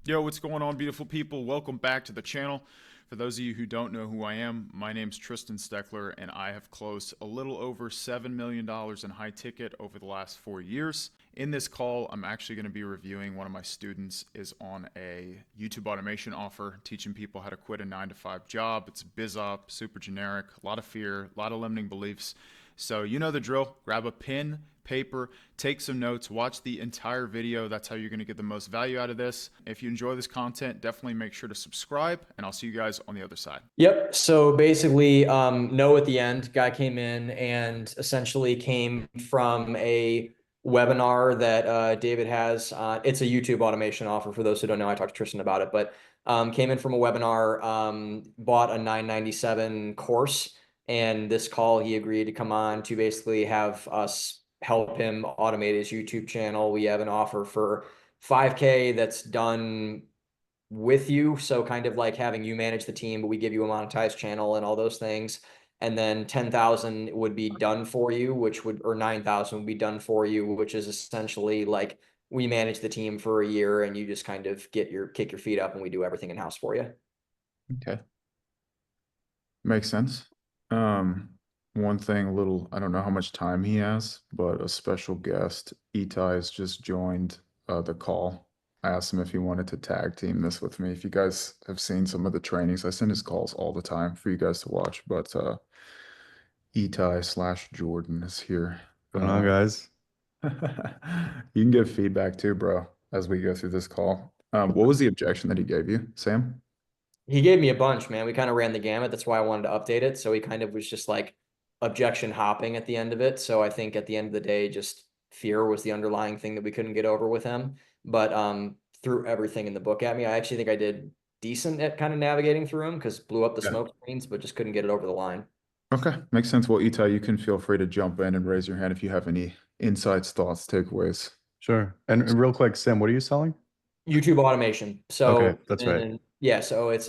Yo, what's going on, beautiful people? Welcome back to the channel. For those of you who don't know who I am, my name's Tristan Steckler, and I have closed a little over $7 million in high ticket over the last 4 years. In this call, I'm actually going to be reviewing one of my students is on a YouTube automation offer, teaching people how to quit a 9-to-5 job. It's biz op, super generic, a lot of fear, a lot of limiting beliefs. So you know the drill. Grab a pen, paper, take some notes, watch the entire video. That's how you're going to get the most value out of this. If you enjoy this content, definitely make sure to subscribe, and I'll see you guys on the other side. Yep. So basically, no at the end. Guy came in and essentially came from a webinar that David has. It's a YouTube automation offer for those who don't know. I talked to Tristan about it, but came in from a webinar, bought a $997 course, and this call he agreed to come on to basically have us help him automate his YouTube channel. We have an offer for 5K that's done with you. So kind of like having you manage the team, but we give you a monetized channel and all those things. And then 10,000 would be done for you, or 9,000 would be done for you, which is essentially like we manage the team for a year and you just kind of kick your feet up and we do everything in house for you. Okay. Makes sense. One thing, I don't know how much time he has, but a special guest, Itai, has just joined the call. I asked him if he wanted to tag team this with me. If you guys have seen some of the trainings, I send his calls all the time for you guys to watch, but Itai/Jordan is here. What's going on, guys? You can give feedback too, bro, as we go through this call. What was the objection that he gave you, Sam? He gave me a bunch, man. We kind of ran the gamut. That's why I wanted to update it. So he kind of was just like objection hopping at the end of it. So I think at the end of the day, just fear was the underlying thing that we couldn't get over with him. But threw everything in the book at me. I actually think I did decent at kind of navigating through him because blew up the smoke screens, but just couldn't get it over the line. Okay, makes sense. Well, Itai, you can feel free to jump in and raise your hand if you have any insights, thoughts, takeaways. Sure. And real quick, Sam, what are you selling? YouTube automation. So Okay, that's right. Yeah, so it's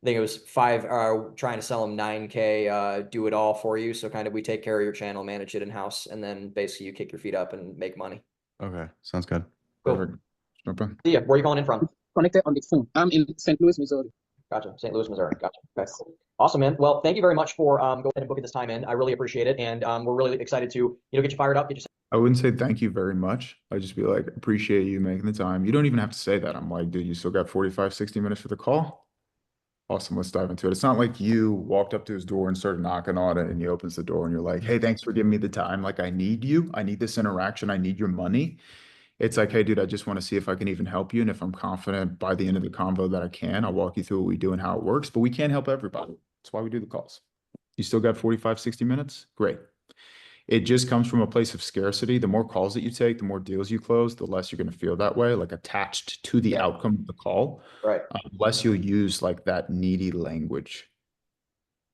I think it was trying to sell them 9K, do it all for you. So kind of we take care of your channel, manage it in house, and then basically you kick your feet up and make money. Okay, sounds good. Cool. Perfect. Jump in. Yeah, where are you calling in from? Connected on the phone. I'm in St. Louis, Missouri. Gotcha. St. Louis, Missouri. Gotcha. Okay. Awesome, man. Well, thank you very much for going ahead and booking this time in. I really appreciate it, and we're really excited to get you fired up. I wouldn't say thank you very much. I'd just be like, appreciate you making the time. You don't even have to say that. I'm like, dude, you still got 45, 60 minutes for the call? Awesome. Let's dive into it. It's not like you walked up to his door and started knocking on it and he opens the door and you're like, hey, thanks for giving me the time. Like, I need you. I need this interaction. I need your money. It's like, hey, dude, I just want to see if I can even help you. And if I'm confident by the end of the convo that I can, I'll walk you through what we do and how it works. But we can't help everybody. That's why we do the calls. You still got 45, 60 minutes? Great. It just comes from a place of scarcity. The more calls that you take, the more deals you close, the less you're going to feel that way, like attached to the outcome of the call. Right. Less you'll use like that needy language.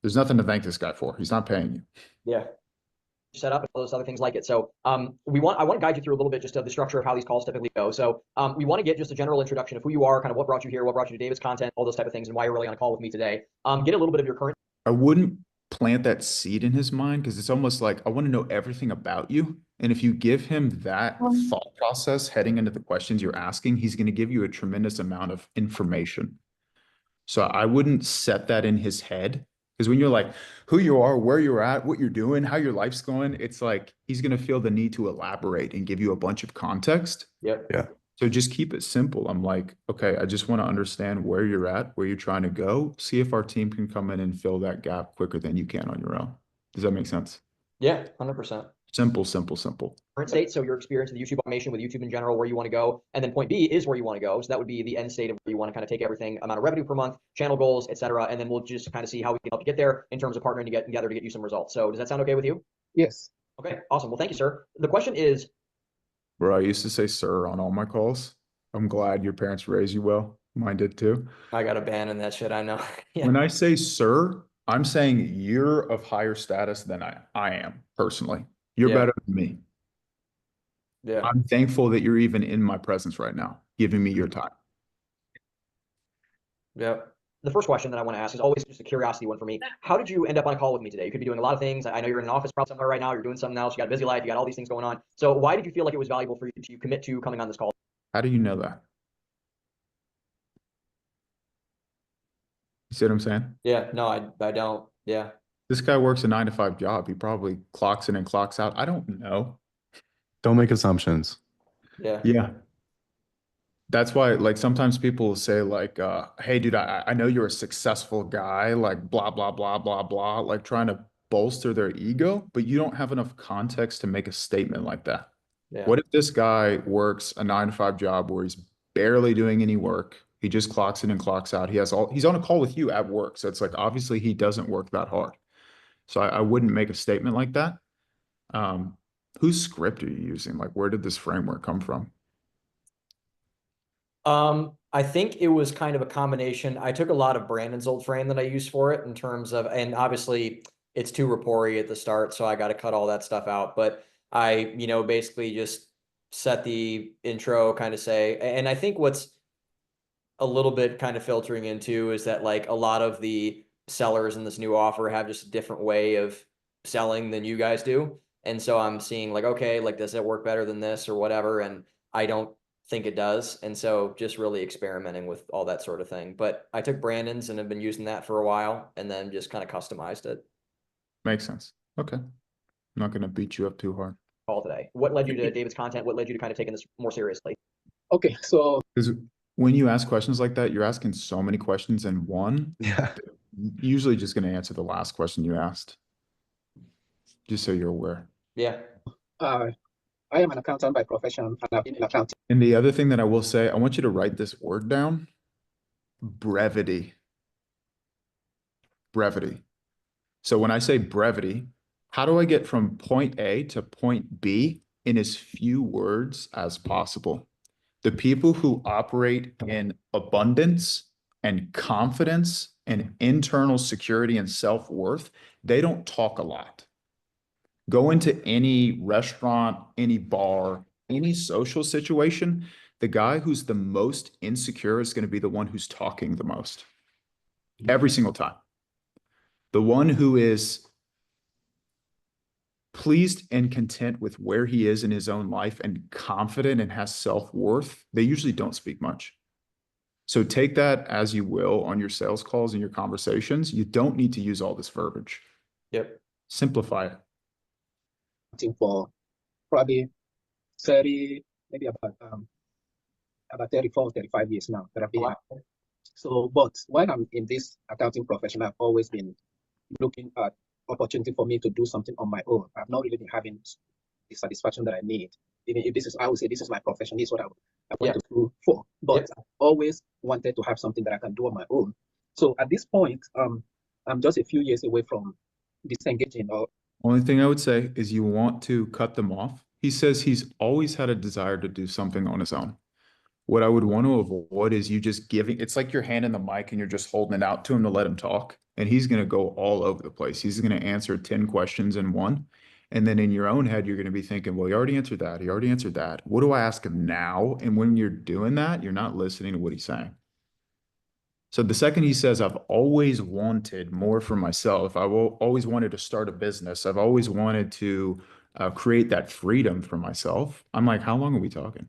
There's nothing to thank this guy for. He's not paying you. Yeah. Set up and all those other things like it. So I want to guide you through a little bit just of the structure of how these calls typically go. So we want to get just a general introduction of who you are, kind of what brought you here, what brought you to David's content, all those type of things, and why you're really on a call with me today. Get a little bit of your current. I wouldn't plant that seed in his mind because it's almost like I want to know everything about you. And if you give him that thought process heading into the questions you're asking, he's going to give you a tremendous amount of information. So I wouldn't set that in his head. Because when you're like, who you are, where you're at, what you're doing, how your life's going, it's like he's going to feel the need to elaborate and give you a bunch of context. Yep. Yeah. So just keep it simple. I'm like, okay, I just want to understand where you're at, where you're trying to go, see if our team can come in and fill that gap quicker than you can on your own. Does that make sense? Yeah, 100%. Simple, simple, simple. Current state, so your experience with YouTube automation, with YouTube in general, where you want to go. And then point B is where you want to go. So that would be the end state of where you want to kind of take everything, amount of revenue per month, channel goals, et cetera. And then we'll just kind of see how we can help you get there in terms of partnering together to get you some results. So does that sound okay with you? Yes. Okay, awesome. Well, thank you, sir. The question is, Bro, I used to say sir on all my calls. I'm glad your parents raised you well. Mine did too. I got a ban in that shit, I know. Yeah. When I say sir, I'm saying you're of higher status than I am personally. You're better than me. Yeah. I'm thankful that you're even in my presence right now, giving me your time. Yeah. The first question that I want to ask is always just a curiosity one for me. How did you end up on a call with me today? You could be doing a lot of things. I know you're in an office probably somewhere right now. You're doing something else. You got a busy life. You got all these things going on. So why did you feel like it was valuable for you to commit to coming on this call? How do you know that? see what I'm saying? Yeah, no, I don't. Yeah. This guy works a 9 to 5 job. He probably clocks in and clocks out. I don't know. Don't make assumptions. Yeah. Yeah. That's why, like, sometimes people will say, like, hey, dude, I know you're a successful guy, like, blah, blah, blah, blah, blah, like trying to bolster their ego, but you don't have enough context to make a statement like that. Yeah. What if this guy works a 9 to 5 job where he's barely doing any work? He just clocks in and clocks out. He's on a call with you at work. So it's like, obviously, he doesn't work that hard. So I wouldn't make a statement like that. Um, whose script are you using? Like, where did this framework come from? I think it was kind of a combination. I took a lot of Brandon's old frame that I used for it in terms of, and obviously it's too rapport-y at the start, so I got to cut all that stuff out. But I, basically just set the intro, kind of say, and I think what's a little bit kind of filtering into is that like a lot of the sellers in this new offer have just a different way of selling than you guys do. And so I'm seeing like, okay, like does it work better than this or whatever? And I don't think it does. And so just really experimenting with all that sort of thing. But I took Brandon's and have been using that for a while and then just kind of customized it. Makes sense. Okay. I'm not going to beat you up too hard. Call today. What led you to David's content? What led you to kind of taking this more seriously? Okay, so Because when you ask questions like that, you're asking so many questions in one. Yeah. You're usually just going to answer the last question you asked, just so you're aware. Yeah. I am an accountant by profession, and I've been in accounting. And the other thing that I will say, I want you to write this word down. Brevity. Brevity. So when I say brevity, how do I get from point A to point B in as few words as possible? The people who operate in abundance and confidence and internal security and self-worth, they don't talk a lot. Go into any restaurant, any bar, any social situation, the guy who's the most insecure is going to be the one who's talking the most. Every single time. The one who is pleased and content with where he is in his own life and confident and has self-worth, they usually don't speak much. So take that as you will on your sales calls and your conversations. You don't need to use all this verbiage. Yep. Simplify it. For probably 30, maybe about 34, 35 years now that I've been. Wow. So, but while I'm in this accounting profession, I've always been looking at opportunity for me to do something on my own. I've not really been having the satisfaction that I need. Even if this is, I would say this is my profession, this is what I want to do for. But I've always wanted to have something that I can do on my own. So at this point, I'm just a few years away from disengaging. Only thing I would say is you want to cut them off. He says he's always had a desire to do something on his own. What I would want to avoid is you just giving, it's like you're handing the mic and you're just holding it out to him to let him talk. And he's going to go all over the place. He's going to answer 10 questions in one. And then in your own head, you're going to be thinking, well, he already answered that. He already answered that. What do I ask him now? And when you're doing that, you're not listening to what he's saying. So the second he says, I've always wanted more for myself. I've always wanted to start a business. I've always wanted to create that freedom for myself. I'm like, how long are we talking?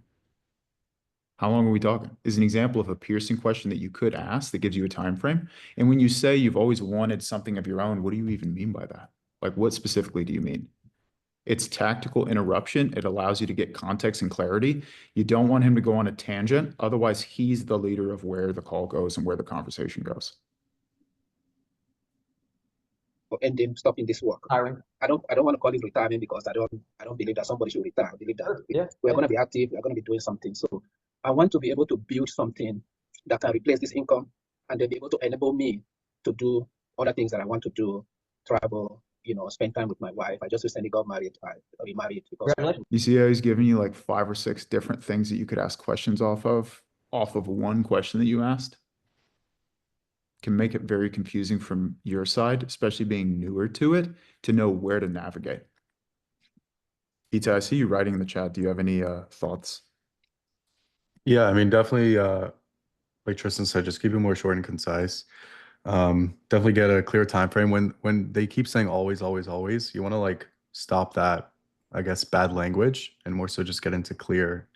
How long are we talking? Is an example of a piercing question that you could ask that gives you a time frame. And when you say you've always wanted something of your own, what do you even mean by that? Like, what specifically do you mean? It's tactical interruption. It allows you to get context and clarity. You don't want him to go on a tangent. Otherwise, he's the leader of where the call goes and where the conversation goes. And then stopping this work. Hiring. I don't want to call it retirement because I don't believe that somebody should retire. I believe that we're going to be active, we're going to be doing something. So I want to be able to build something that can replace this income and then be able to enable me to do other things that I want to do, travel, spend time with my wife. I just recently got married. I remarried because you see how he's giving you like 5 or 6 different things that you could ask questions off of one question that you asked. Can make it very confusing from your side, especially being newer to it, to know where to navigate. Ita, I see you writing in the chat. Do you have any thoughts? Yeah, I mean, definitely, like Tristan said, just keep it more short and concise. Definitely get a clear time frame. When they keep saying always, always, always, you want to like stop that, I guess, bad language and more so just get into clear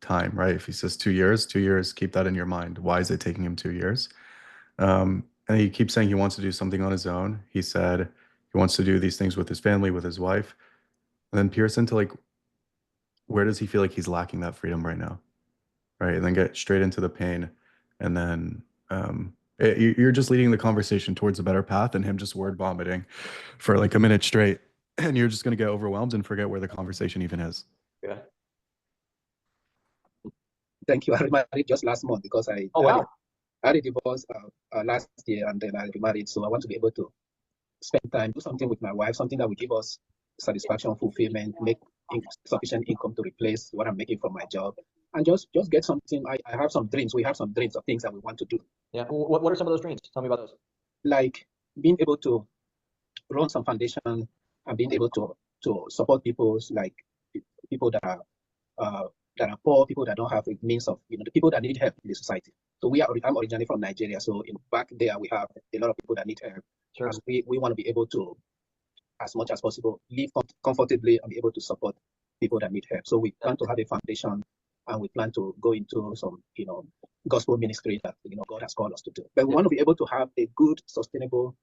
time, right? If he says 2 years, 2 years, keep that in your mind. Why is it taking him 2 years? and he keeps saying he wants to do something on his own. He said he wants to do these things with his family, with his wife. And then pierce into like, where does he feel like he's lacking that freedom right now? Right. And then get straight into the pain. And then you're just leading the conversation towards a better path and him just word vomiting for like a minute straight. And you're just going to get overwhelmed and forget where the conversation even is. Yeah. Thank you. I remarried just last month because Oh, wow. I had a divorce last year, and then I remarried. So I want to be able to spend time, do something with my wife, something that will give us satisfaction, fulfillment, make sufficient income to replace what I'm making from my job, and just get something. I have some dreams. We have some dreams of things that we want to do. Yeah. What are some of those dreams? Tell me about those. Like being able to run some foundation and being able to support people, like people that are poor, people that don't have the means of, the people that need help in the society. So I'm originally from Nigeria. So back there, we have a lot of people that need help. Sure. And we want to be able to, as much as possible, live comfortably and be able to support people that need help. So we plan to have a foundation, and we plan to go into some, gospel ministry that, God has called us to do. But we want to be able to have a good, sustainable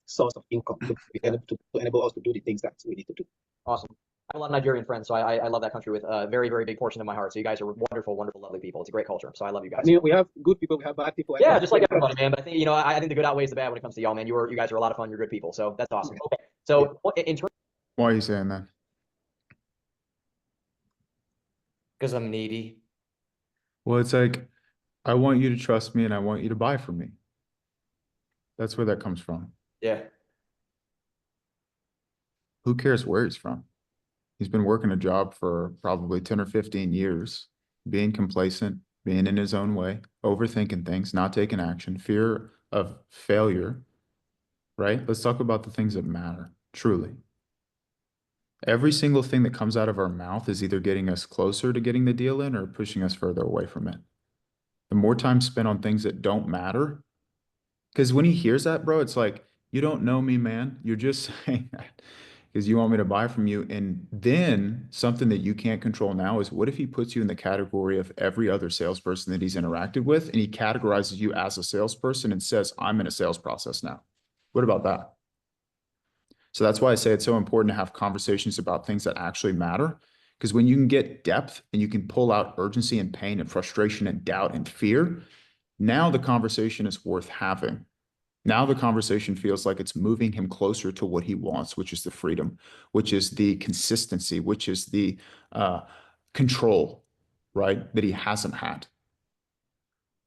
source of income to be able to enable us to do the things that we need to do. Awesome. I have a lot of Nigerian friends, so I love that country with a very, very big portion of my heart. So you guys are wonderful, wonderful, lovely people. It's a great culture. So I love you guys. I mean, we have good people, we have bad people. Yeah, just like everybody, man. But I think, I think the good outweighs the bad when it comes to y'all, man. You guys are a lot of fun. You're good people. So that's awesome. Okay. So in terms, Why are you saying that? because I'm needy. Well, it's like, I want you to trust me and I want you to buy from me. That's where that comes from. Yeah. Who cares where he's from? He's been working a job for probably 10 or 15 years, being complacent, being in his own way, overthinking things, not taking action, fear of failure, right? Let's talk about the things that matter, truly. Every single thing that comes out of our mouth is either getting us closer to getting the deal in or pushing us further away from it. The more time spent on things that don't matter, because when he hears that, bro, it's like, you don't know me, man. You're just saying that because you want me to buy from you. And then something that you can't control now is, what if he puts you in the category of every other salesperson that he's interacted with, and he categorizes you as a salesperson and says, I'm in a sales process now. What about that? So that's why I say it's so important to have conversations about things that actually matter. Because when you can get depth and you can pull out urgency and pain and frustration and doubt and fear, now the conversation is worth having. Now the conversation feels like it's moving him closer to what he wants, which is the freedom, which is the consistency, which is the control, right? That he hasn't had.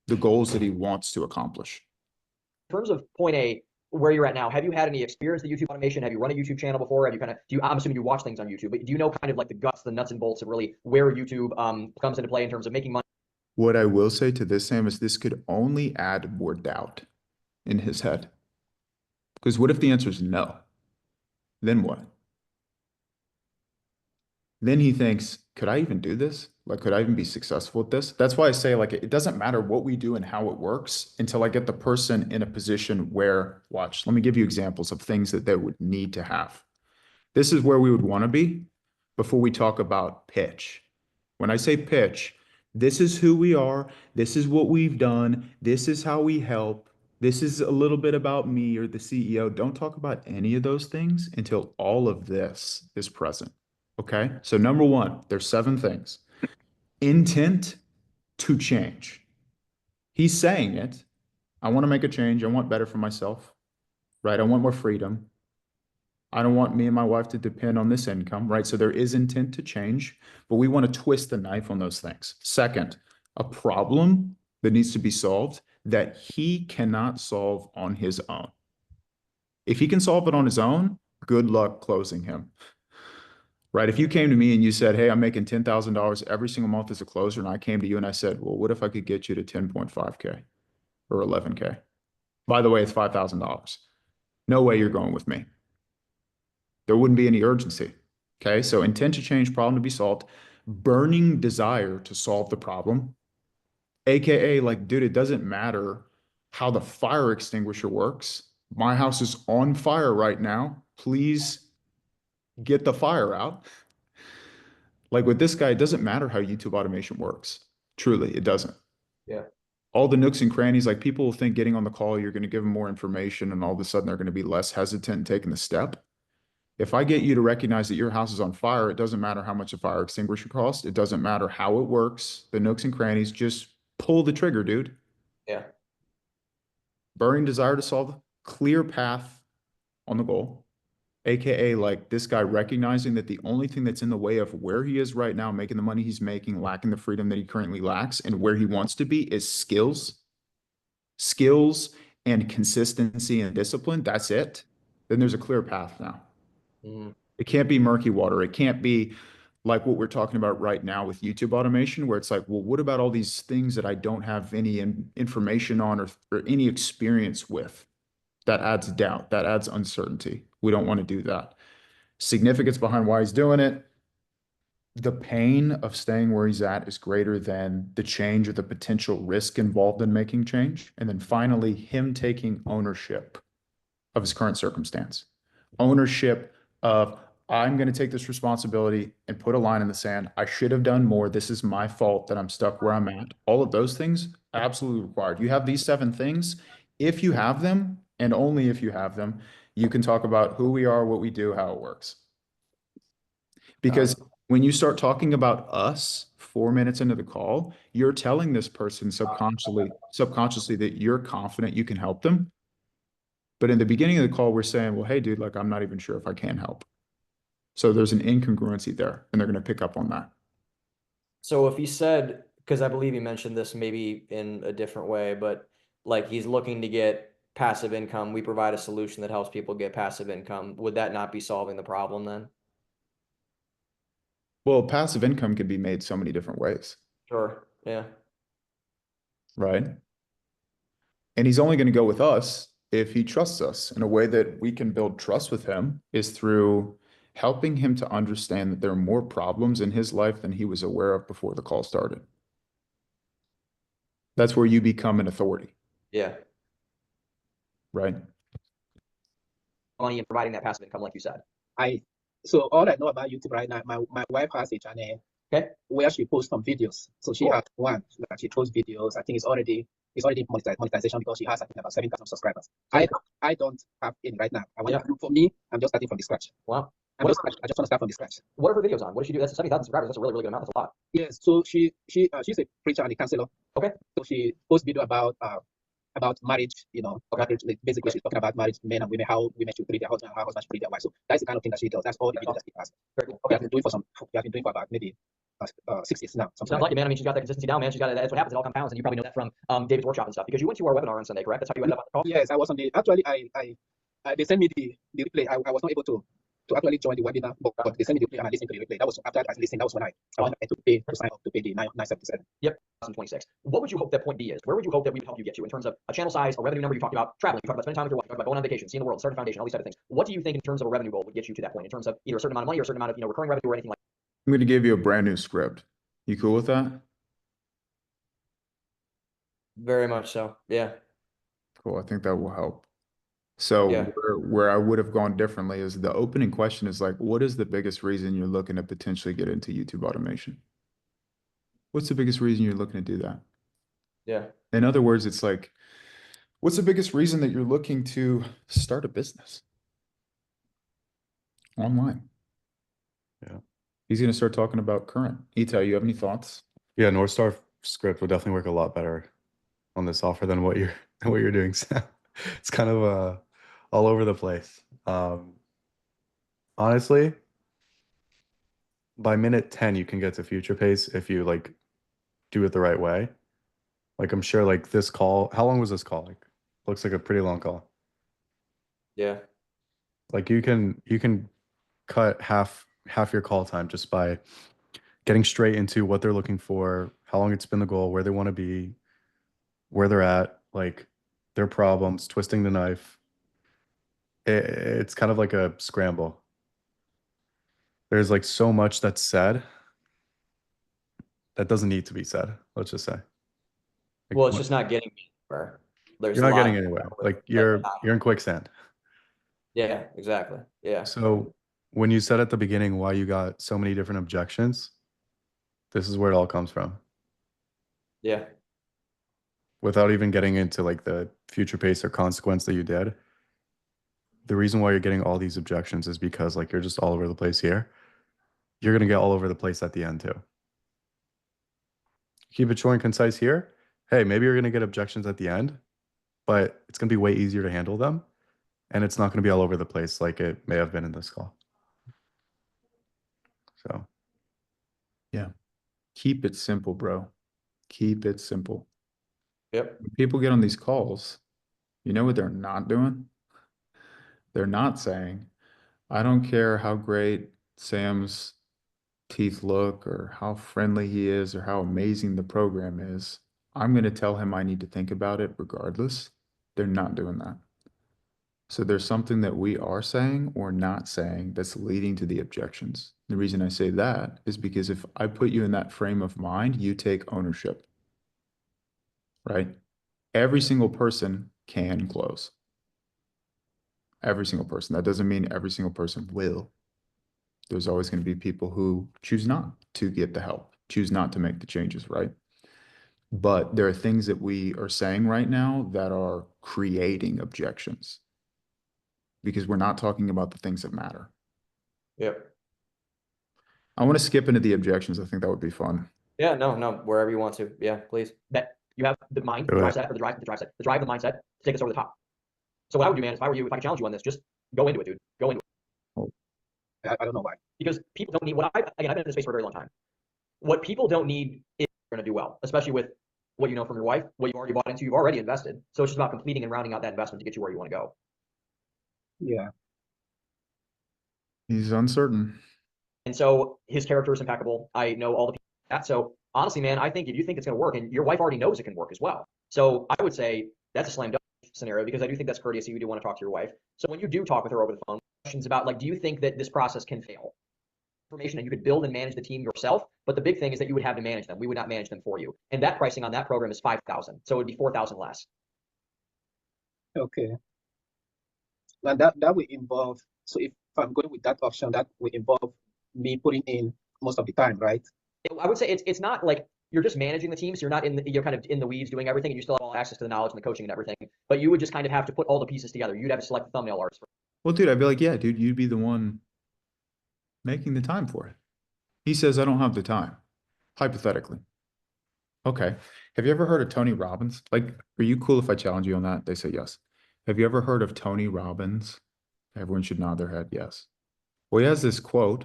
The goals that he wants to accomplish. In terms of point A, where you're at now, have you had any experience with YouTube automation? Have you run a YouTube channel before? Have you I'm assuming you watch things on YouTube, but do you know kind of like the guts, the nuts and bolts of really where YouTube comes into play in terms of making money? What I will say to this, Sam, is this could only add more doubt in his head. Because what if the answer is no? Then what? Then he thinks, could I even do this? Like, could I even be successful at this? That's why I say, like, it doesn't matter what we do and how it works until I get the person in a position where, watch, let me give you examples of things that they would need to have. This is where we would want to be before we talk about pitch. When I say pitch, this is who we are. This is what we've done. This is how we help. This is a little bit about me or the CEO. Don't talk about any of those things until all of this is present. Okay. So number one, there's 7 things. Intent to change. He's saying it. I want to make a change. I want better for myself, right? I want more freedom. I don't want me and my wife to depend on this income, right? So there is intent to change, but we want to twist the knife on those things. Second, a problem that needs to be solved that he cannot solve on his own. If he can solve it on his own, good luck closing him. Right? If you came to me and you said, hey, I'm making $10,000 every single month as a closer, and I came to you and I said, well, what if I could get you to 10.5K or 11K? By the way, it's $5,000. No way you're going with me. There wouldn't be any urgency. Okay. So intent to change, problem to be solved, burning desire to solve the problem. AKA, like, dude, it doesn't matter how the fire extinguisher works. My house is on fire right now. Please get the fire out. Like with this guy, it doesn't matter how YouTube automation works. Truly, it doesn't. Yeah. all the nooks and crannies, like people will think getting on the call, you're going to give them more information and all of a sudden they're going to be less hesitant in taking the step. If I get you to recognize that your house is on fire, it doesn't matter how much a fire extinguisher costs. It doesn't matter how it works, the nooks and crannies, just pull the trigger, dude. Yeah. Burning desire to solve, clear path on the goal. AKA like this guy recognizing that the only thing that's in the way of where he is right now, making the money he's making, lacking the freedom that he currently lacks, and where he wants to be is skills and consistency and discipline. That's it. Then there's a clear path now. Mhm. It can't be murky water. It can't be like what we're talking about right now with YouTube automation, where it's like, well, what about all these things that I don't have any information on or any experience with? That adds doubt, that adds uncertainty. We don't want to do that. Significance behind why he's doing it. The pain of staying where he's at is greater than the change or the potential risk involved in making change. And then finally, him taking ownership of his current circumstance. Ownership of, I'm going to take this responsibility and put a line in the sand. I should have done more. This is my fault that I'm stuck where I'm at. All of those things, absolutely required. You have these 7 things. If you have them, and only if you have them, you can talk about who we are, what we do, how it works. Because when you start talking about us 4 minutes into the call, you're telling this person subconsciously that you're confident you can help them. But in the beginning of the call, we're saying, well, hey, dude, like, I'm not even sure if I can help. So there's an incongruency there, and they're going to pick up on that. So if he said, because I believe he mentioned this maybe in a different way, but like he's looking to get passive income, we provide a solution that helps people get passive income. Would that not be solving the problem then? Well, passive income could be made so many different ways, Sure. Yeah. right? And he's only going to go with us if he trusts us. And a way that we can build trust with him is through helping him to understand that there are more problems in his life than he was aware of before the call started. That's where you become an authority, Yeah. right? Money and providing that passive income, like you said. So all I know about YouTube right now, my wife has a channel where she posts some videos. So she has one that she posts videos. I think it's already monetization because she has, I think, about 7,000 subscribers. I don't have any right now. For me, I'm just starting from the scratch. Wow. I just want to start from the scratch. What are her videos on? What does she do? That's 70,000 subscribers. That's a really, really good amount. That's a lot. Yes. So she's a preacher and a counselor. Okay. So she posts video about marriage, marriage, like basically she's talking about marriage, men and women, how women should treat their husband, how husbands should treat their wives. So that's the kind of thing that she does. That's all the videos that she has. Very cool. Okay. We have been doing for about maybe 6 years now. Sounds like it, man. I mean, she's got that consistency down, man. That's what happens. It all compounds, and you probably know that from David's workshop and stuff, because you went to our webinar on Sunday, correct? That's how you ended up on the call? Yes, I was on the, actually, they sent me the replay. I was not able to actually join the webinar, but they sent me the replay and I listened to the replay. That was after I listened. That was when I went to pay to sign up to pay the 977. Yep. 2026. What would you hope that point B is? Where would you hope that we would help you get to in terms of a channel size, a revenue number? You talked about traveling, you talked about spending time with your wife, you talked about going on vacation, seeing the world, starting a foundation, all these type of things. What do you think in terms of a revenue goal would get you to that point in terms of either a certain amount of money or a certain amount of recurring revenue or anything like that? I'm going to give you a brand new script. You cool with that? Very much so. Yeah. Cool. I think that will help. So Yeah. where I would have gone differently is the opening question is like, what is the biggest reason you're looking to potentially get into YouTube automation? What's the biggest reason you're looking to do that? Yeah. In other words, it's like, what's the biggest reason that you're looking to start a business online? Yeah. He's going to start talking about current. Itai, you have any thoughts? Yeah, North Star script would definitely work a lot better on this offer than what you're doing. So it's kind of all over the place. Honestly, by minute 10 you can get to future pace if you like do it the right way. Like I'm sure like this call, how long was this call? Like looks like a pretty long call. Yeah. Like you can cut half your call time just by getting straight into what they're looking for, how long it's been the goal, where they want to be, where they're at, like their problems, twisting the knife. It's kind of like a scramble. There's like so much that's said that doesn't need to be said, let's just say. Like, Well, it's just not getting anywhere. There's you're a not lot getting of- anywhere. Like you're in quicksand. Yeah, exactly. Yeah. So when you said at the beginning why you got so many different objections, this is where it all comes from. Yeah. without even getting into like the future pace or consequence that you did, the reason why you're getting all these objections is because like you're just all over the place here. You're gonna get all over the place at the end too. Keep it short and concise here. Hey, maybe you're gonna get objections at the end, but it's gonna be way easier to handle them, and it's not gonna be all over the place like it may have been in this call. So Yeah. Keep it simple, bro. Keep it simple. Yep. When people get on these calls, you know what they're not doing? They're not saying, I don't care how great Sam's teeth look or how friendly he is or how amazing the program is. I'm going to tell him I need to think about it regardless. They're not doing that. So there's something that we are saying or not saying that's leading to the objections. The reason I say that is because if I put you in that frame of mind, you take ownership, right? Every single person can close. Every single person. That doesn't mean every single person will. There's always going to be people who choose not to get the help, choose not to make the changes, right? But there are things that we are saying right now that are creating objections because we're not talking about the things that matter. Yep. I want to skip into the objections. I think that would be fun. Yeah, no, wherever you want to. Yeah, please. That you have the mind, the Do drive it. set, or the drive set, the drive, the mindset to take us over the top. So what I would do, man, if I were you, if I could challenge you on this, just go into it, dude. Go into it. I don't know why. Because people don't need I've been in this space for a very long time. What people don't need is going to do well, especially with what you know from your wife, what you've already bought into, you've already invested. So it's just about completing and rounding out that investment to get you where you want to go. Yeah. He's uncertain. And so his character is impeccable. I know all the people that. So honestly, man, I think if you think it's going to work, and your wife already knows it can work as well. So I would say that's a slam dunk scenario because I do think that's courteous. You do want to talk to your wife. So when you do talk with her over the phone, questions about like, do you think that this process can fail? Information and you could build and manage the team yourself. But the big thing is that you would have to manage them. We would not manage them for you. And that pricing on that program is 5,000. So it would be 4,000 less. Okay. And that will involve, so if I'm going with that option, that will involve me putting in most of the time, right? I would say it's not like you're just managing the team, so you're not you're kind of in the weeds doing everything, and you still have all access to the knowledge and the coaching and everything. But you would just kind of have to put all the pieces together. You'd have to select the thumbnail artist. Well, dude, I'd be like, yeah, dude, you'd be the one making the time for it. He says, I don't have the time, hypothetically. Okay. Have you ever heard of Tony Robbins? Like, are you cool if I challenge you on that? They say yes. Have you ever heard of Tony Robbins? Everyone should nod their head yes. Well, he has this quote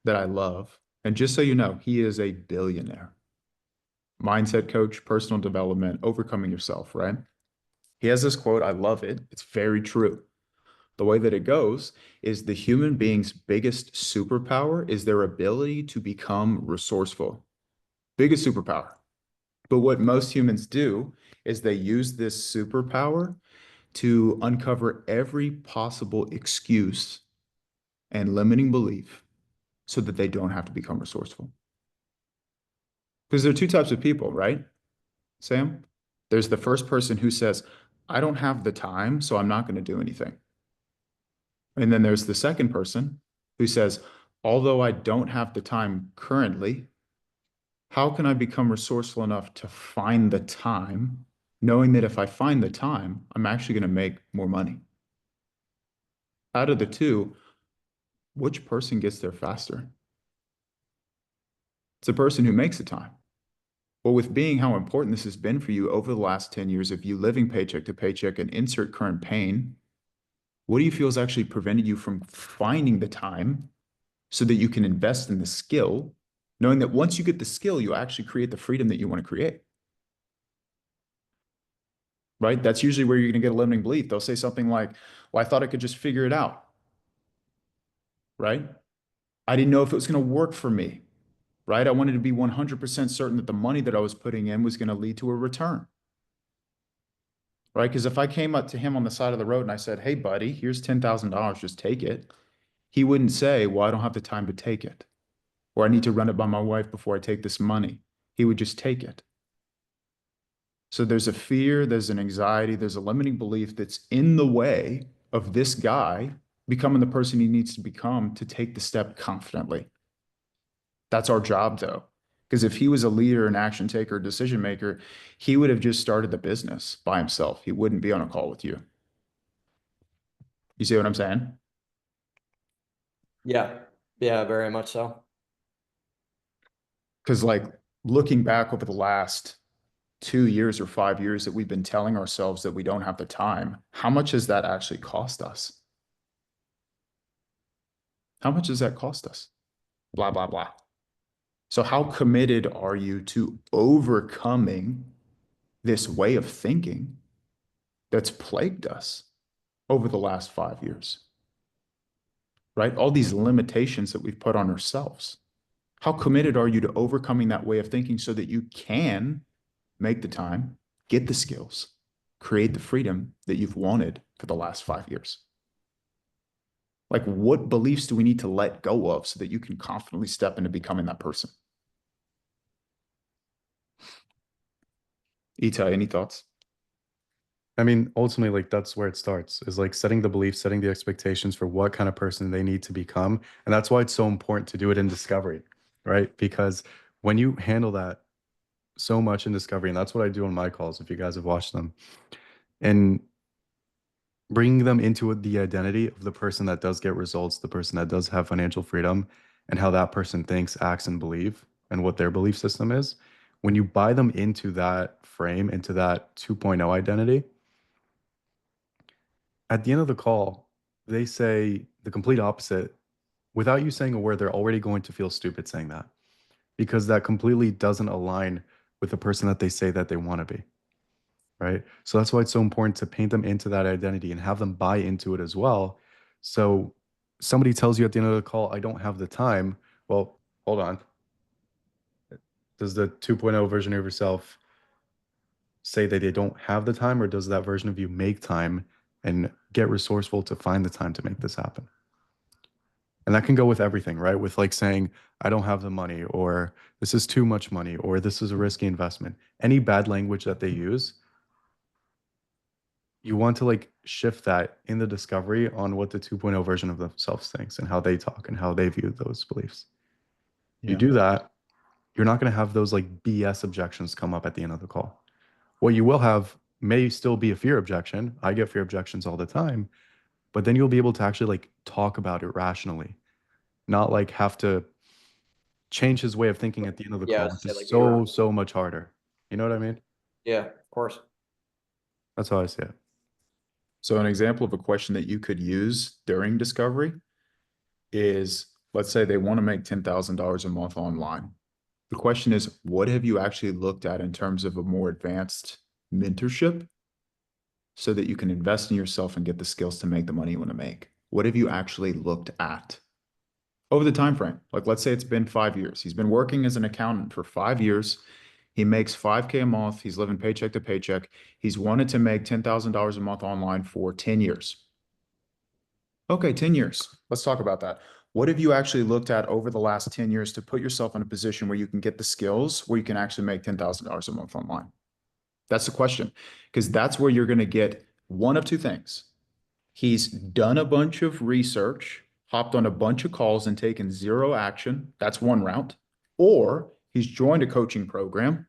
that I love. And just so you know, he is a billionaire. Mindset coach, personal development, overcoming yourself, right? He has this quote. I love it. It's very true. The way that it goes is the human being's biggest superpower is their ability to become resourceful. Biggest superpower. But what most humans do is they use this superpower to uncover every possible excuse and limiting belief so that they don't have to become resourceful. Because there are two types of people, right, Sam? There's the first person who says, I don't have the time, so I'm not going to do anything. And then there's the second person who says, although I don't have the time currently, how can I become resourceful enough to find the time, knowing that if I find the time, I'm actually going to make more money? Out of the two, which person gets there faster? It's the person who makes the time. Well, with being how important this has been for you over the last 10 years of you living paycheck to paycheck and insert current pain, what do you feel has actually prevented you from finding the time so that you can invest in the skill, knowing that once you get the skill, you actually create the freedom that you want to create? Right? That's usually where you're going to get a limiting belief. They'll say something like, well, I thought I could just figure it out. Right? I didn't know if it was going to work for me. Right? I wanted to be 100% certain that the money that I was putting in was going to lead to a return. Right? Because if I came up to him on the side of the road and I said, hey, buddy, here's $10,000, just take it. He wouldn't say, well, I don't have the time to take it. Or I need to run it by my wife before I take this money. He would just take it. So there's a fear, there's an anxiety, there's a limiting belief that's in the way of this guy becoming the person he needs to become to take the step confidently. That's our job, though, Because if he was a leader, an action taker, decision maker, he would have just started the business by himself. He wouldn't be on a call with you. You see what I'm saying? Yeah. Yeah, very much so. Because like looking back over the last 2 years or 5 years that we've been telling ourselves that we don't have the time, how much has that actually cost us? How much does that cost us? Blah, blah, blah. So how committed are you to overcoming this way of thinking that's plagued us over the last 5 years? Right? All these limitations that we've put on ourselves. How committed are you to overcoming that way of thinking so that you can make the time, get the skills, create the freedom that you've wanted for the last 5 years? Like, what beliefs do we need to let go of so that you can confidently step into becoming that person? Itai, any thoughts? I mean, ultimately, like that's where it starts, is like setting the beliefs, setting the expectations for what kind of person they need to become. And that's why it's so important to do it in discovery, right? Because when you handle that so much in discovery, and that's what I do on my calls, if you guys have watched them, and bringing them into the identity of the person that does get results, the person that does have financial freedom, and how that person thinks, acts, and believe, and what their belief system is. When you buy them into that frame, into that 2.0 identity, at the end of the call, they say the complete opposite. Without you saying a word, they're already going to feel stupid saying that, because that completely doesn't align with the person that they say that they want to be. Right. So that's why it's so important to paint them into that identity and have them buy into it as well. So somebody tells you at the end of the call, I don't have the time. Well, hold on. Does the 2.0 version of yourself say that they don't have the time, or does that version of you make time and get resourceful to find the time to make this happen? And that can go with everything, right? With like saying, I don't have the money, or this is too much money, or this is a risky investment. Any bad language that they use, you want to like shift that in the discovery on what the 2.0 version of themselves thinks and how they talk and how they view those beliefs. You do that, you're not going to have those like BS objections come up at the end of the call. What you will have may still be a fear objection. I get fear objections all the time, but then you'll be able to actually like talk about it rationally, not like have to change his way of thinking at the end of the Yeah, call, which say, is like, so much harder. You know what I mean? Yeah, of course. That's how I see it. So an example of a question that you could use during discovery is, let's say they want to make $10,000 a month online. The question is, what have you actually looked at in terms of a more advanced mentorship so that you can invest in yourself and get the skills to make the money you want to make? What have you actually looked at over the time frame? Like, let's say it's been 5 years. He's been working as an accountant for 5 years. He makes 5K a month. He's living paycheck to paycheck. He's wanted to make $10,000 a month online for 10 years. Okay, 10 years. Let's talk about that. What have you actually looked at over the last 10 years to put yourself in a position where you can get the skills where you can actually make $10,000 a month online? That's the question, because that's where you're going to get one of two things. He's done a bunch of research, hopped on a bunch of calls and taken zero action. That's one route. Or he's joined a coaching program.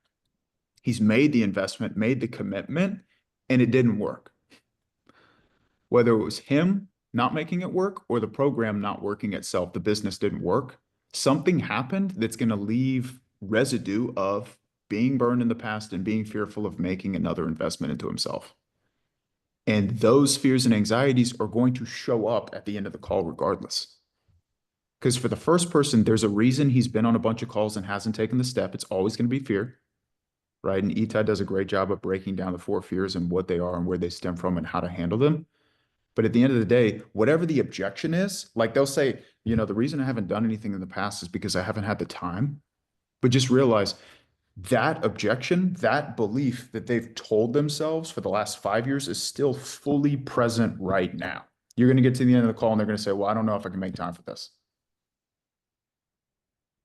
He's made the investment, made the commitment, and it didn't work. Whether it was him not making it work or the program not working itself, the business didn't work, something happened that's going to leave residue of being burned in the past and being fearful of making another investment into himself. And those fears and anxieties are going to show up at the end of the call regardless. Because for the first person, there's a reason he's been on a bunch of calls and hasn't taken the step. It's always going to be fear, right? And Itai does a great job of breaking down the 4 fears and what they are and where they stem from and how to handle them. But at the end of the day, whatever the objection is, like they'll say, you know, the reason I haven't done anything in the past is because I haven't had the time. But just realize that objection, that belief that they've told themselves for the last 5 years is still fully present right now. You're going to get to the end of the call and they're going to say, well, I don't know if I can make time for this.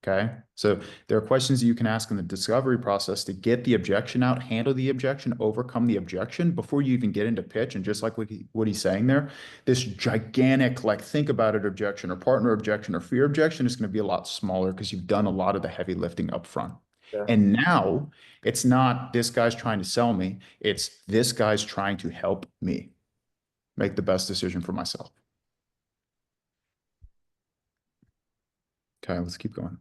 Okay. So there are questions that you can ask in the discovery process to get the objection out, handle the objection, overcome the objection before you even get into pitch. And just like what he's saying there, this gigantic, like, think about it objection or partner objection or fear objection is going to be a lot smaller because you've done a lot of the heavy lifting up front. Sure. And now it's not this guy's trying to sell me. It's this guy's trying to help me make the best decision for myself. Okay, let's keep going.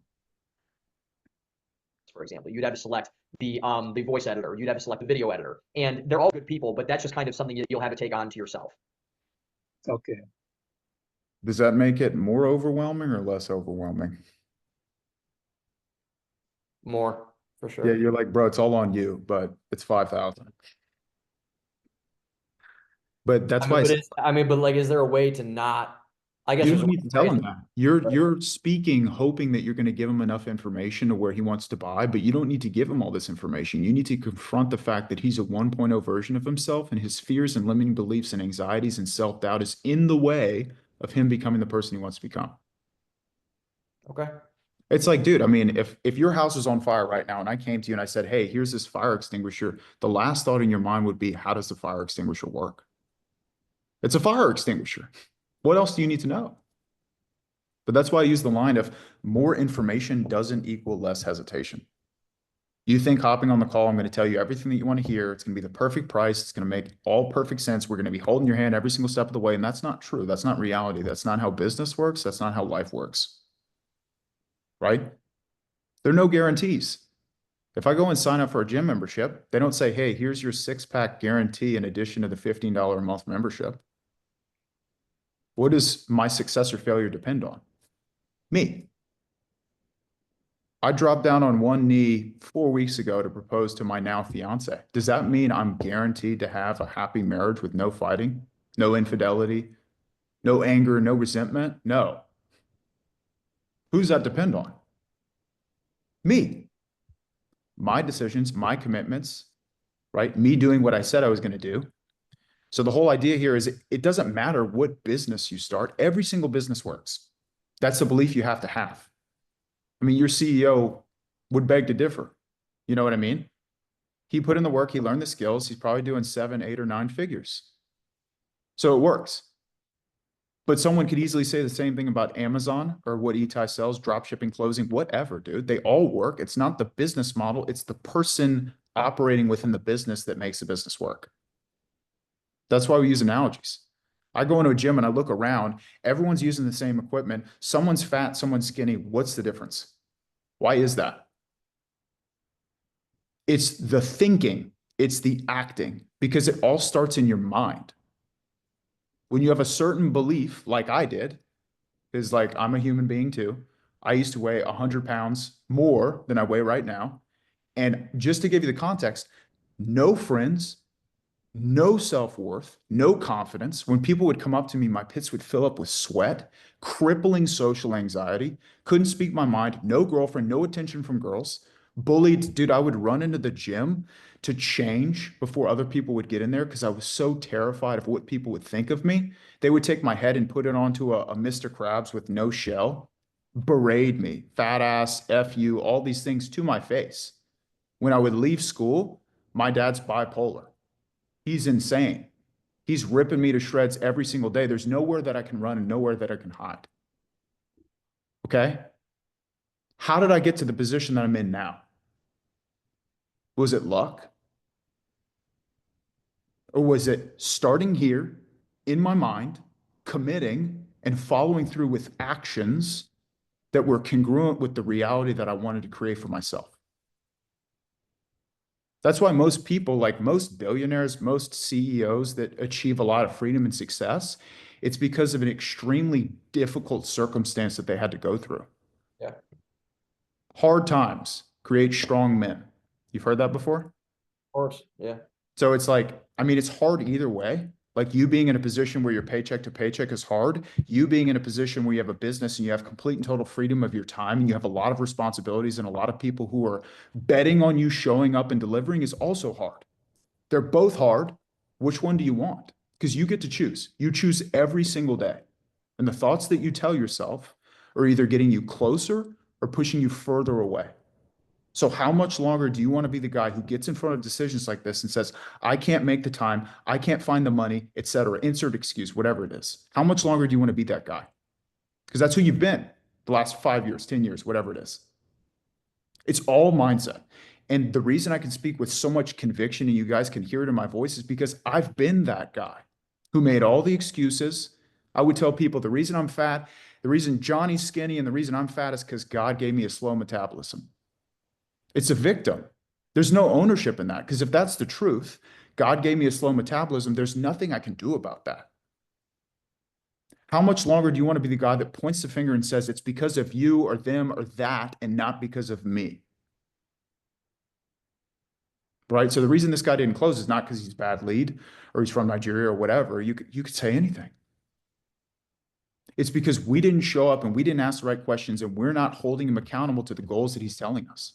For example, you'd have to select the voice editor, you'd have to select the video editor, and they're all good people, but that's just kind of something that you'll have to take on to yourself. Okay. Does that make it more overwhelming or less overwhelming? More, for Yeah, sure. you're like, bro, it's all on you, but it's 5,000. But that's why But like, is there a way to not, I guess you there's don't need to tell ways him to- that. Right. You're speaking, hoping that you're going to give him enough information to where he wants to buy, but you don't need to give him all this information. You need to confront the fact that he's a 1.0 version of himself, and his fears and limiting beliefs and anxieties and self-doubt is in the way of him becoming the person he wants to become. Okay. It's like, dude, I mean, if your house is on fire right now and I came to you and I said, hey, here's this fire extinguisher, the last thought in your mind would be, how does the fire extinguisher work? It's a fire extinguisher. What else do you need to know? But that's why I use the line of more information doesn't equal less hesitation. You think hopping on the call, I'm going to tell you everything that you want to hear. It's going to be the perfect price. It's going to make all perfect sense. We're going to be holding your hand every single step of the way. And that's not true. That's not reality. That's not how business works. That's not how life works. Right? There are no guarantees. If I go and sign up for a gym membership, they don't say, hey, here's your 6-pack guarantee in addition to the $15 a month membership. What does my success or failure depend on? Me. I dropped down on one knee 4 weeks ago to propose to my now fiance. Does that mean I'm guaranteed to have a happy marriage with no fighting, no infidelity, no anger, no resentment? No. Who's that depend on? Me. My decisions, my commitments, right? Me doing what I said I was going to do. So the whole idea here is it doesn't matter what business you start. Every single business works. That's the belief you have to have. I mean, your CEO would beg to differ. You know what I mean? He put in the work, he learned the skills. He's probably doing 7, 8, or 9 figures. So it works. But someone could easily say the same thing about Amazon or what Itai sells, drop shipping, closing, whatever, dude. They all work. It's not the business model. It's the person operating within the business that makes the business work. That's why we use analogies. I go into a gym and I look around, everyone's using the same equipment. Someone's fat, someone's skinny. What's the difference? Why is that? It's the thinking, it's the acting, because it all starts in your mind. When you have a certain belief, like I did, is like, I'm a human being too. I used to weigh 100 pounds more than I weigh right now. And just to give you the context, no friends, no self-worth, no confidence. When people would come up to me, my pits would fill up with sweat, crippling social anxiety, couldn't speak my mind, no girlfriend, no attention from girls, bullied. Dude, I would run into the gym to change before other people would get in there because I was so terrified of what people would think of me. They would take my head and put it onto a Mr. Krabs with no shell, berate me, fat ass, F you, all these things to my face. When I would leave school, my dad's bipolar. He's insane. He's ripping me to shreds every single day. There's nowhere that I can run and nowhere that I can hide. Okay? How did I get to the position that I'm in now? Was it luck? Or was it starting here in my mind, committing and following through with actions that were congruent with the reality that I wanted to create for myself? That's why most people, like most billionaires, most CEOs that achieve a lot of freedom and success, it's because of an extremely difficult circumstance that they had to go through. Yeah. Hard times create strong men. You've heard that before? Of course. Yeah. So it's like, I mean, it's hard either way. Like you being in a position where your paycheck to paycheck is hard, you being in a position where you have a business and you have complete and total freedom of your time and you have a lot of responsibilities and a lot of people who are betting on you showing up and delivering is also hard. They're both hard. Which one do you want? Because you get to choose. You choose every single day. And the thoughts that you tell yourself are either getting you closer or pushing you further away. So how much longer do you want to be the guy who gets in front of decisions like this and says, I can't make the time, I can't find the money, etc. Insert excuse, whatever it is. How much longer do you want to be that guy? Because that's who you've been the last 5 years, 10 years, whatever it is. It's all mindset. And the reason I can speak with so much conviction and you guys can hear it in my voice is because I've been that guy who made all the excuses. I would tell people the reason I'm fat, the reason Johnny's skinny, and the reason I'm fat is because God gave me a slow metabolism. It's a victim. There's no ownership in that, because if that's the truth, God gave me a slow metabolism, there's nothing I can do about that. How much longer do you want to be the guy that points the finger and says it's because of you or them or that and not because of me? Right? So the reason this guy didn't close is not because he's a bad lead or he's from Nigeria or whatever. You could say anything. It's because we didn't show up and we didn't ask the right questions and we're not holding him accountable to the goals that he's telling us.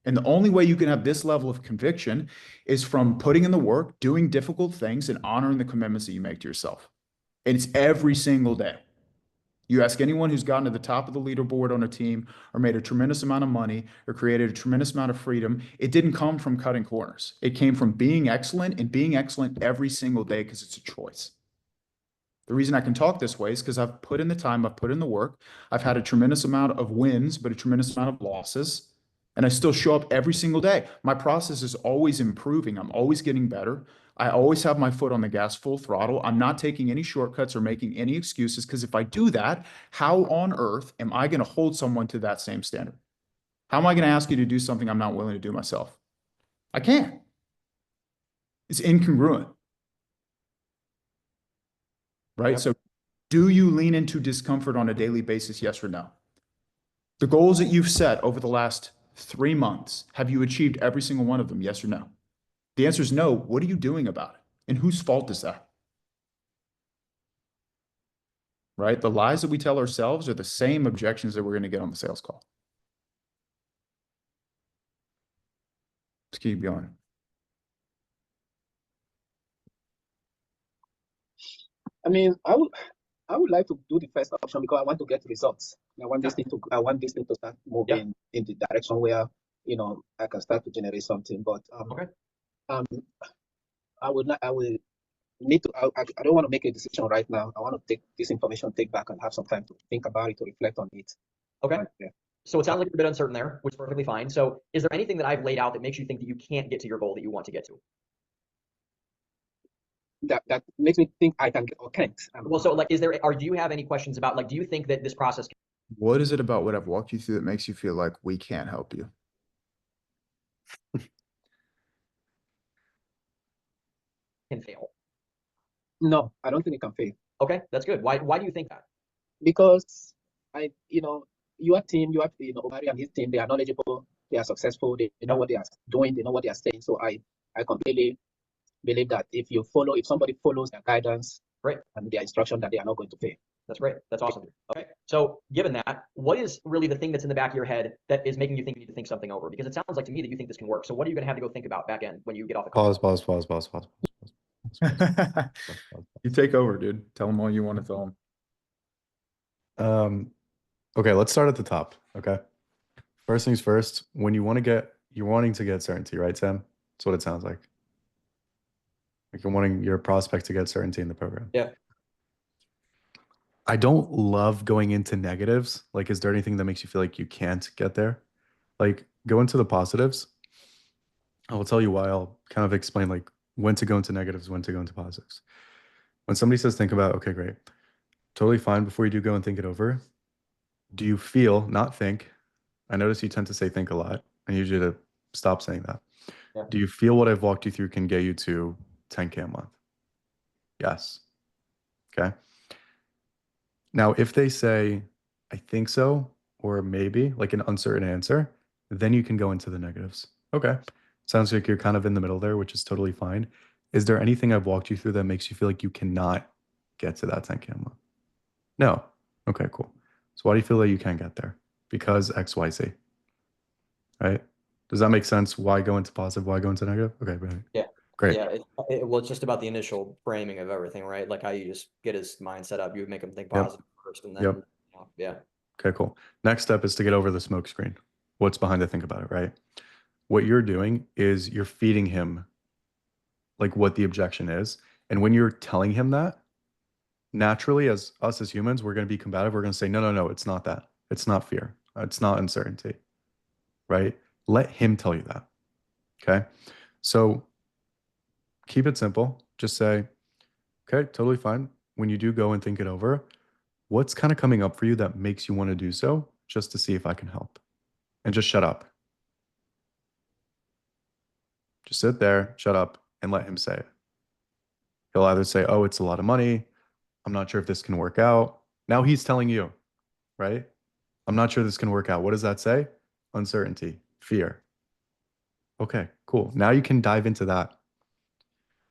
And the only way you can have this level of conviction is from putting in the work, doing difficult things, and honoring the commitments that you make to yourself. And it's every single day. You ask anyone who's gotten to the top of the leaderboard on a team or made a tremendous amount of money or created a tremendous amount of freedom, it didn't come from cutting corners. It came from being excellent and being excellent every single day because it's a choice. The reason I can talk this way is because I've put in the time, I've put in the work, I've had a tremendous amount of wins, but a tremendous amount of losses. And I still show up every single day. My process is always improving. I'm always getting better. I always have my foot on the gas full throttle. I'm not taking any shortcuts or making any excuses, because if I do that, how on earth am I going to hold someone to that same standard? How am I going to ask you to do something I'm not willing to do myself? I can't. It's incongruent. Right? Yep. So do you lean into discomfort on a daily basis? Yes or no? The goals that you've set over the last 3 months, have you achieved every single one of them? Yes or no? The answer is no. What are you doing about it? And whose fault is that? Right? The lies that we tell ourselves are the same objections that we're going to get on the sales call. Let's keep going. I mean, I would like to do the first option because I want to get results. I want this thing to start moving in the direction where, you know, I can start to generate something. But Okay. I will need to. I don't want to make a decision right now. I want to take this information, take back, and have some time to think about it, to reflect on it. Okay. Yeah. So it sounds like you're a bit uncertain there, which is perfectly fine. So is there anything that I've laid out that makes you think that you can't get to your goal that you want to get to? That makes me think I can get or can't. Well, so like, do you have any questions about, like, do you think that this process What is it about what I've walked you through that makes you feel like we can't help you? can fail? No, I don't think it can fail. Okay, that's good. Why do you think that? Because your team, Omari and his team, they are knowledgeable, they are successful, they know what they are doing, they know what they are saying. So I completely believe that if somebody follows their guidance, Right, and their instruction, that they are not going to fail. that's great. That's awesome. Okay, so given that, what is really the thing that's in the back of your head that is making you think you need to think something over? Because it sounds like to me that you think this can work. So what are you going to have to go think about back end when you get off the call? Pause. You take over, dude. Tell them all you want to tell them. Okay, let's start at the top. Okay. First things first, when you're wanting to get certainty, right, Sam? That's what it sounds like. Like you're wanting your prospect to get certainty in the program. Yeah. I don't love going into negatives. Like, is there anything that makes you feel like you can't get there? Like, go into the positives. I will tell you why. I'll kind of explain like when to go into negatives, when to go into positives. When somebody says, think about, okay, great. Totally fine. Before you do go and think it over, do you feel, not think, I notice you tend to say think a lot. I need you to stop saying that. Yeah. Do you feel what I've walked you through can get you to 10K a month? Yes. Okay. Now, if they say, I think so, or maybe, like an uncertain answer, then you can go into the negatives. Okay. Sounds like you're kind of in the middle there, which is totally fine. Is there anything I've walked you through that makes you feel like you cannot get to that 10K a month? No. Okay, cool. So why do you feel that you can't get there? Because X, Y, Z. Right? Does that make sense? Why go into positive? Why go into negative? Okay, brilliant. Yeah. Great. Yeah, well, it's just about the initial framing of everything, right? Like how you just get his mind set up. You make him think Yep. positive first, and then Yep. yeah. Okay, cool. Next step is to get over the smoke screen. What's behind it? Think about it, right? What you're doing is you're feeding him like what the objection is. And when you're telling him that, naturally, as us as humans, we're going to be combative. We're going to say, no, it's not that. It's not fear. It's not uncertainty. right? Let him tell you that. Okay. So keep it simple. Just say, okay, totally fine. When you do go and think it over, what's kind of coming up for you that makes you want to do so, just to see if I can help? And just shut up. Just sit there, shut up, and let him say it. He'll either say, oh, it's a lot of money. I'm not sure if this can work out. Now he's telling you, right? I'm not sure this can work out. What does that say? Uncertainty, fear. Okay, cool. Now you can dive into that.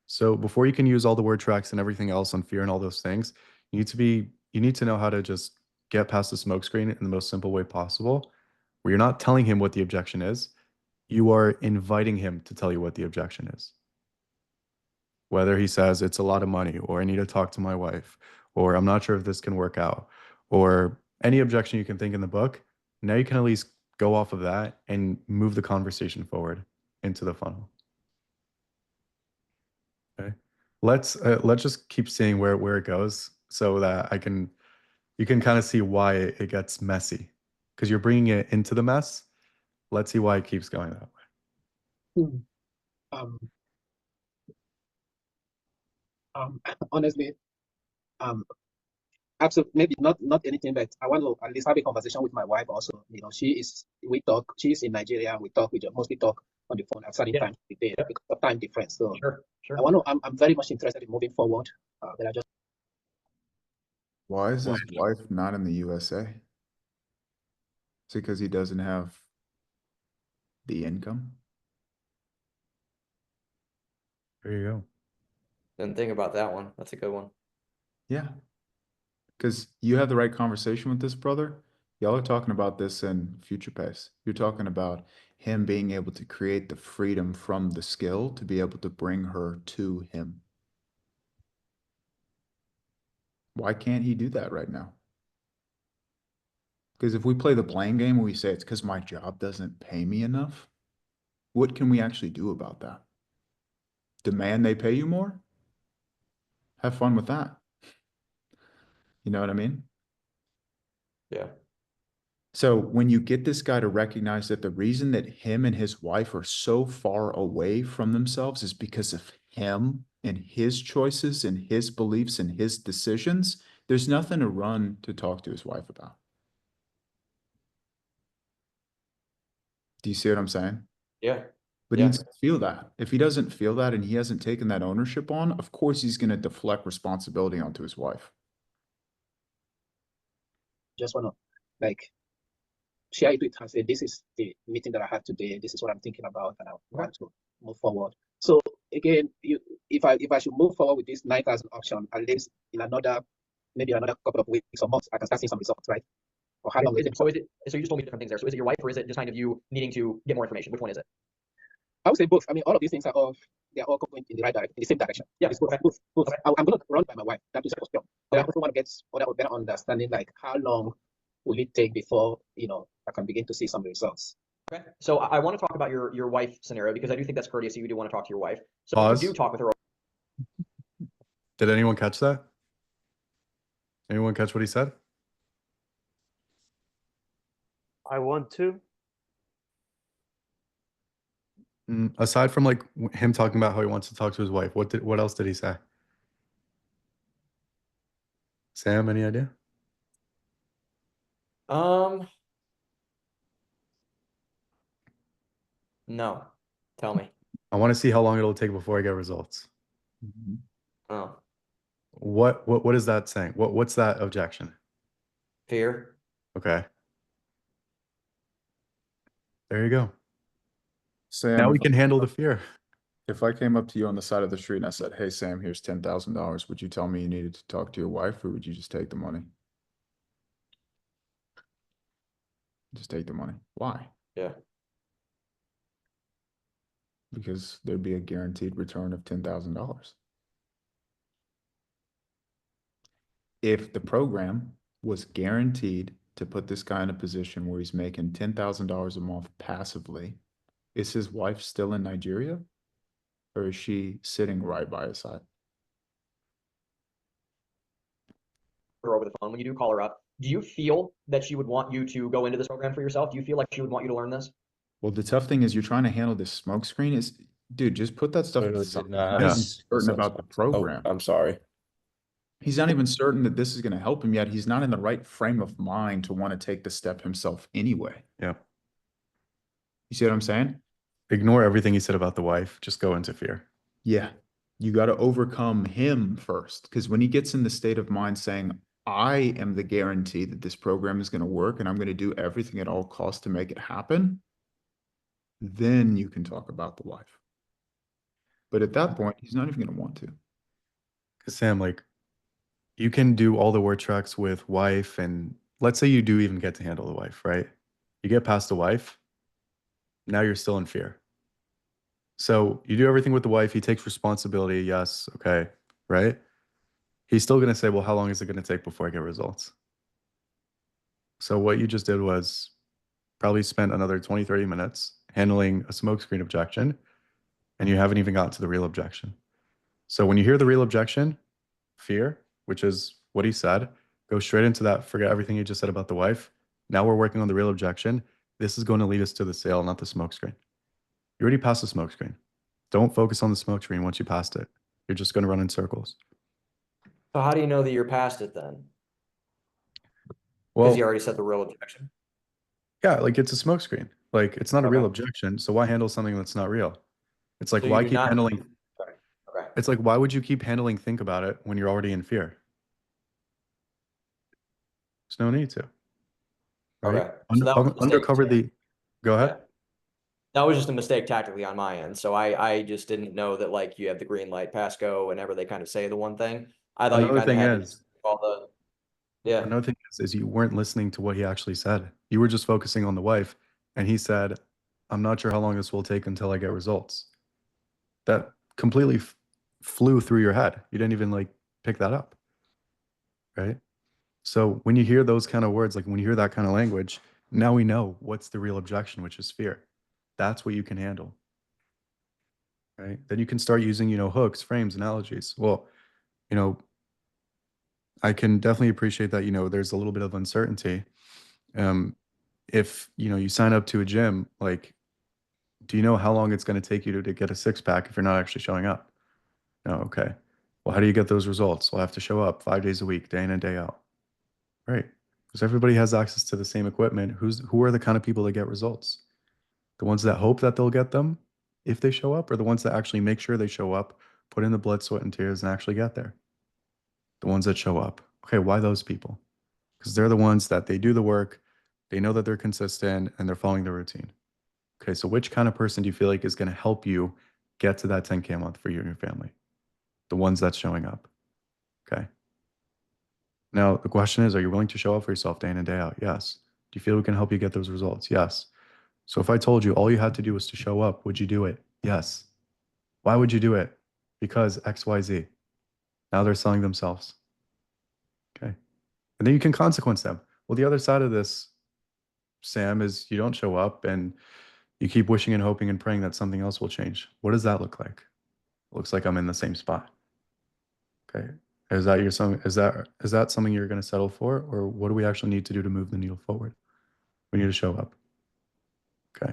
So before you can use all the word tracks and everything else on fear and all those things, you need to know how to just get past the smoke screen in the most simple way possible, where you're not telling him what the objection is. You are inviting him to tell you what the objection is. Whether he says it's a lot of money, or I need to talk to my wife, or I'm not sure if this can work out, or any objection you can think in the book, now you can at least go off of that and move the conversation forward into the funnel. Okay. Let's just keep seeing where it goes so that you can kind of see why it gets messy, because you're bringing it into the mess. Let's see why it keeps going that way. Um, honestly, absolutely, maybe not anything, but I want to at least have a conversation with my wife also. We talk, she's in Nigeria, and we talk, we just mostly talk on the phone at certain times of the day because of time difference. So Sure. I'm very much interested in moving forward. But I just Why is his wife not in the USA? Is it because he doesn't have the income? There you go. Didn't think about that one. That's a good one. Yeah. Because you have the right conversation with this brother. Y'all are talking about this in future pace. You're talking about him being able to create the freedom from the skill to be able to bring her to him. Why can't he do that right now? Because if we play the blame game and we say it's because my job doesn't pay me enough, what can we actually do about that? Demand they pay you more? Have fun with that. You know what I mean? Yeah. So when you get this guy to recognize that the reason that him and his wife are so far away from themselves is because of him and his choices and his beliefs and his decisions, there's nothing to run to talk to his wife about. Do you see what I'm saying? Yeah. But he Yeah. needs to feel that. If he doesn't feel that and he hasn't taken that ownership on, of course he's going to deflect responsibility onto his wife. want to like share it with her. Say, this is the meeting that I had today. This is what I'm thinking about, and I want to move forward. So again, if I should move forward with this 9,000 option, at least in maybe another couple of weeks or months, I can start seeing some results, right? Or how long is it? So you just told me different things there. So is it your wife, or is it just kind of you needing to get more information? Which one is it? I would say both. I mean, all of these things they're all going in the right direction, in the same direction. Yeah. It's both. Okay. Both. Okay. I'm going to run by my wife. That is for sure. But I also want to get a better understanding, like how long will it take before I can begin to see some results. Okay. So I want to talk about your wife scenario, because I do think that's courteous. You do want to talk to your wife. So Pause. you do talk with her. Did anyone catch that? Anyone catch what he said? I want to. Aside from like him talking about how he wants to talk to his wife, what else did he say? Sam, any idea? No. Tell me. I want to see how long it'll take before I get results. Oh, What is that saying? What's that objection? fear. Okay. There you go. Sam, Now we if can handle the fear. if I came up to you on the side of the street and I said, "Hey Sam, here's $10,000," would you tell me you needed to talk to your wife, or would you just take the money? Just take the money. Why? Yeah. Because there'd be a guaranteed return of $10,000. If the program was guaranteed to put this guy in a position where he's making $10,000 a month passively, is his wife still in Nigeria, or is she sitting right by his side? Her over the phone, when you do call her up, do you feel that she would want you to go into this program for yourself? Do you feel like she would want you to learn this? Well, the tough thing is you're trying to handle this smoke screen is, dude, just put that stuff to the Literally side. did not He's not Yeah. even certain about the program. Oh, I'm sorry. He's not even certain that this is going to help him yet. He's not in the right frame of mind to want to take the step himself anyway. Yeah. You see what I'm saying? Ignore everything he said about the wife. Just go into fear. Yeah. You got to overcome him first. Because when he gets in the state of mind saying, I am the guarantee that this program is going to work and I'm going to do everything at all costs to make it happen, then you can talk about the wife. But at that point, he's not even going to want to. Because Sam, like, you can do all the word tracks with wife, and let's say you do even get to handle the wife, right? You get past the wife, now you're still in fear. So you do everything with the wife, he takes responsibility, yes, okay, right? He's still going to say, well, how long is it going to take before I get results? So what you just did was probably spent another 20, 30 minutes handling a smokescreen objection, and you haven't even gotten to the real objection. So when you hear the real objection, fear, which is what he said, go straight into that, forget everything he just said about the wife. Now we're working on the real objection. This is going to lead us to the sale, not the smokescreen. You already passed the smokescreen. Don't focus on the smokescreen once you passed it. You're just going to run in circles. So how do you know that you're past it then? Well, Because you already said the real objection. yeah, like it's a smokescreen. Like it's not a real Okay. objection. So why handle something that's not real? It's like, So you why do keep not- handling? Okay. It's like, why would you keep handling think about it when you're already in fear? There's no need to. Right? Okay. So that was a mistake. Undercover the. Go ahead. Yeah. That was just a mistake tactically on my end. So I just didn't know that like you have the green light, pass go whenever they kind of say the one thing. I thought you Another kind of thing had is, all the yeah. another thing is you weren't listening to what he actually said. You were just focusing on the wife, and he said, "I'm not sure how long this will take until I get results." That completely flew through your head. You didn't even like pick that up, right? So when you hear those kind of words, like when you hear that kind of language, now we know what's the real objection, which is fear. That's what you can handle, right? Then you can start using, hooks, frames, analogies. Well, I can definitely appreciate that, there's a little bit of uncertainty. If, you sign up to a gym, like, do you know how long it's going to take you to get a six pack if you're not actually showing up? No, okay. Well, how do you get those results? Well, I have to show up 5 days a week, day in and day out. Right. Because everybody has access to the same equipment. Who are the kind of people that get results? The ones that hope that they'll get them if they show up, or the ones that actually make sure they show up, put in the blood, sweat, and tears, and actually get there? The ones that show up. Okay, why those people? Because they're the ones that they do the work, they know that they're consistent, and they're following the routine. Okay, so which kind of person do you feel like is going to help you get to that 10K a month for you and your family? The ones that's showing up. Okay. Now, the question is, are you willing to show up for yourself day in and day out? Yes. Do you feel we can help you get those results? Yes. So if I told you all you had to do was to show up, would you do it? Yes. Why would you do it? Because XYZ. Now they're selling themselves. Okay. And then you can consequence them. Well, the other side of this, Sam, is you don't show up and you keep wishing and hoping and praying that something else will change. What does that look like? It looks like I'm in the same spot. Okay. Is that something you're going to settle for, or what do we actually need to do to move the needle forward? We need to show up. Okay.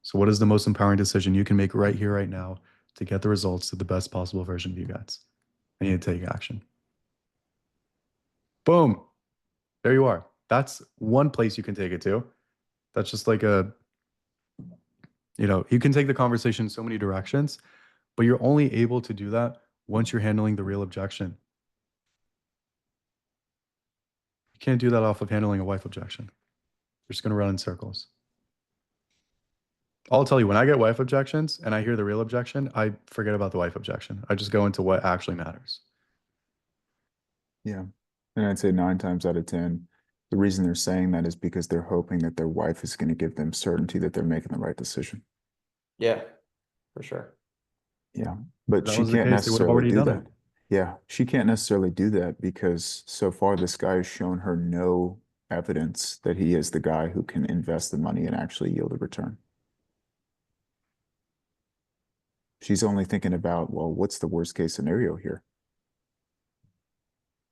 So what is the most empowering decision you can make right here, right now, to get the results to the best possible version of you guys? I need to take action. Boom. There you are. That's one place you can take it to. That's just like you can take the conversation in so many directions, but you're only able to do that once you're handling the real objection. You can't do that off of handling a wife objection. You're just going to run in circles. I'll tell you, when I get wife objections and I hear the real objection, I forget about the wife objection. I just go into what actually matters. Yeah. And I'd say 9 times out of 10, the reason they're saying that is because they're hoping that their wife is going to give them certainty that they're making the right decision. Yeah, for sure. Yeah. But If that she was the can't case, they would have necessarily already do done that. it. Yeah. She can't necessarily do that because so far this guy has shown her no evidence that he is the guy who can invest the money and actually yield a return. She's only thinking about, well, what's the worst case scenario here?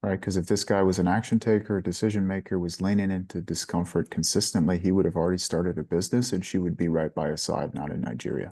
right? Because if this guy was an action taker, decision maker, was leaning into discomfort consistently, he would have already started a business and she would be right by his side, not in Nigeria.